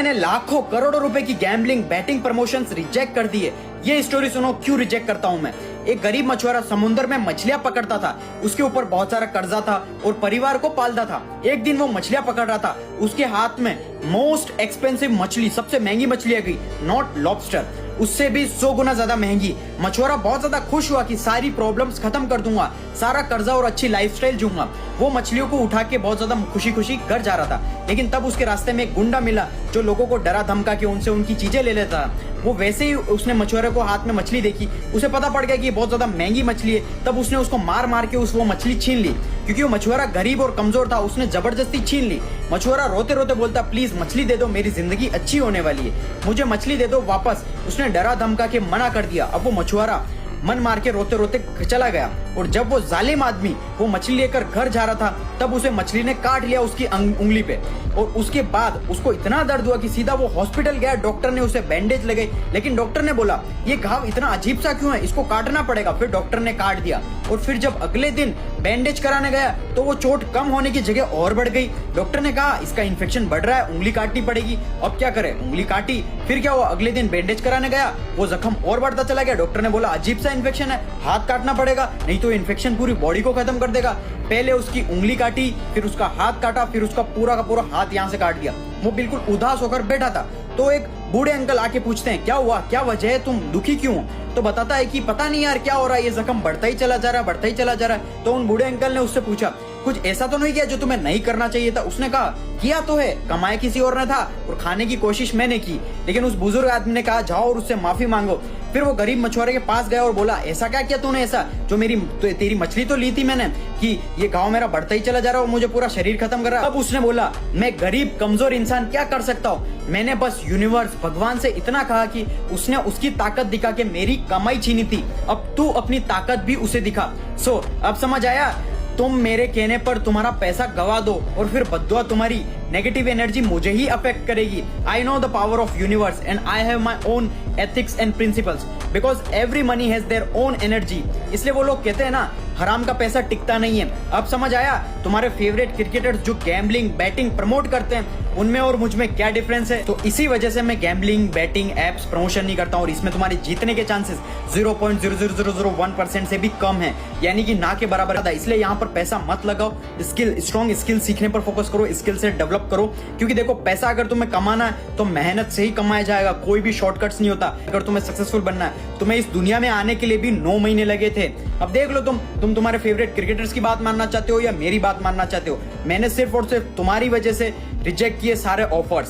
मैंने लाखों करोड़ों रुपए की गैम्बलिंग बैटिंग प्रमोशंस रिजेक्ट कर दिए। ये स्टोरी सुनो क्यों रिजेक्ट करता हूं मैं। एक गरीब मछुआरा समुद्र में मछलियां पकड़ता था, उसके ऊपर बहुत सारा कर्जा था और परिवार को पालता था। एक दिन वो मछलियां पकड़ रहा था, उसके हाथ में मोस्ट एक्सपेंसिव मछली, सबसे महंगी मछली आ गई, नॉट लॉबस्टर, उससे भी 100 गुना ज्यादा महंगी। मछुआरा बहुत ज्यादा खुश हुआ कि सारी प्रॉब्लम्स खत्म कर दूंगा, सारा कर्जा और अच्छी लाइफस्टाइल जूंगा। वो मछलियों को उठा के बहुत ज्यादा खुशी खुशी घर जा रहा था, लेकिन तब उसके रास्ते में एक गुंडा मिला जो लोगों को डरा धमका के उनसे उनकी चीजें ले लेता। वो वैसे ही उसने मछुआरे को हाथ में मछली देखी, उसे पता पड़ गया कि ये बहुत ज्यादा महंगी मछली है। तब उसने उसको मार मार के वो मछली छीन ली। क्योंकि वो मछुआरा गरीब और कमजोर था, उसने जबरदस्ती छीन ली। मछुआरा रोते रोते बोलता, प्लीज मछली दे दो, मेरी जिंदगी अच्छी होने वाली है, मुझे मछली दे दो वापस। उसने डरा धमका के मना कर दिया। अब वो मछुआरा मन मार के रोते रोते चला गया। और जब वो जालिम आदमी वो मछली लेकर घर जा रहा था, तब उसे मछली ने काट लिया उसकी उंगली पे। और उसके बाद उसको इतना दर्द हुआ कि सीधा वो हॉस्पिटल गया। डॉक्टर ने उसे बैंडेज लगाई, लेकिन डॉक्टर ने बोला ये घाव इतना अजीब सा क्यों है, इसको काटना पड़ेगा। फिर डॉक्टर ने काट दिया। और फिर जब अगले दिन बैंडेज कराने गया तो वो चोट कम होने की जगह और बढ़ गई। डॉक्टर ने कहा इसका इन्फेक्शन बढ़ रहा है, उंगली काटनी पड़ेगी। अब क्या करे, उंगली काटी। फिर क्या हुआ, अगले दिन बैंडेज कराने गया, वो जख्म और बढ़ता चला गया। डॉक्टर ने बोला अजीब सा इन्फेक्शन है, हाथ काटना पड़ेगा, नहीं तो इन्फेक्शन पूरी बॉडी को खत्म कर देगा। पहले उसकी उंगली काटी, फिर उसका हाथ काटा, फिर उसका पूरा का पूरा हाथ यहाँ से काट दिया। वो बिल्कुल उदास होकर बैठा था। तो एक बूढ़े अंकल आके पूछते हैं क्या हुआ, क्या वजह है, तुम दुखी क्यों हो। तो बताता है कि पता नहीं यार क्या हो रहा है, ये जख्म बढ़ता ही चला जा रहा है, बढ़ता ही चला जा रहा है। तो उन बूढ़े अंकल ने उससे पूछा कुछ ऐसा तो नहीं किया जो तुम्हें नहीं करना चाहिए था। उसने कहा किया तो है, कमाया किसी और ने था और खाने की कोशिश मैंने की। लेकिन उस बुजुर्ग आदमी ने कहा जाओ और उससे माफी मांगो। फिर वो गरीब मछुआरे के पास गया और बोला ऐसा क्या किया तूने, ऐसा जो तेरी मछली तो ली थी मैंने, कि ये घाव मेरा बढ़ता ही चला जा रहा है और मुझे पूरा शरीर खत्म कर रहा है। अब उसने बोला मैं गरीब कमजोर इंसान क्या कर सकता हूँ, मैंने बस यूनिवर्स भगवान से इतना कहा कि उसने उसकी ताकत दिखा के मेरी कमाई छीनी थी, अब तू अपनी ताकत भी उसे दिखा। सो अब समझ आया, तुम मेरे कहने पर तुम्हारा पैसा गवा दो और फिर बद्दुआ तुम्हारी नेगेटिव एनर्जी मुझे ही अफेक्ट करेगी। I know the power of universe and I have my own ethics and principles because every money has their own energy. इसलिए वो लोग कहते हैं ना हराम का पैसा टिकता नहीं है। अब समझ आया तुम्हारे फेवरेट क्रिकेटर्स जो गैम्बलिंग बैटिंग प्रमोट करते हैं उनमें और मुझ में क्या डिफरेंस है। तो इसी वजह से मैं गैम्बलिंग बैटिंग एप्स प्रमोशन नहीं करता हूँ और इसमें तुम्हारे जीतने के चांसेस 0.00001% से भी कम है, यानी कि ना के बराबर था। इसलिए यहाँ पर पैसा मत लगाओ, स्ट्रॉन्ग स्किल सीखने पर फोकस करो, स्किल से डेवलप करो। क्योंकि देखो पैसा अगर तुम्हें कमाना है तो मेहनत से ही कमाया जाएगा, कोई भी शॉर्टकट्स नहीं होता। अगर तुम्हें सक्सेसफुल बनना है, तुम्हें इस दुनिया में आने के लिए भी 9 महीने लगे थे। अब देख लो तुम तुम्हारे फेवरेट क्रिकेटर्स की बात मानना चाहते हो या मेरी बात मानना चाहते हो। मैंने सिर्फ और सिर्फ तुम्हारी वजह से रिजेक्ट किए सारे ऑफर्स।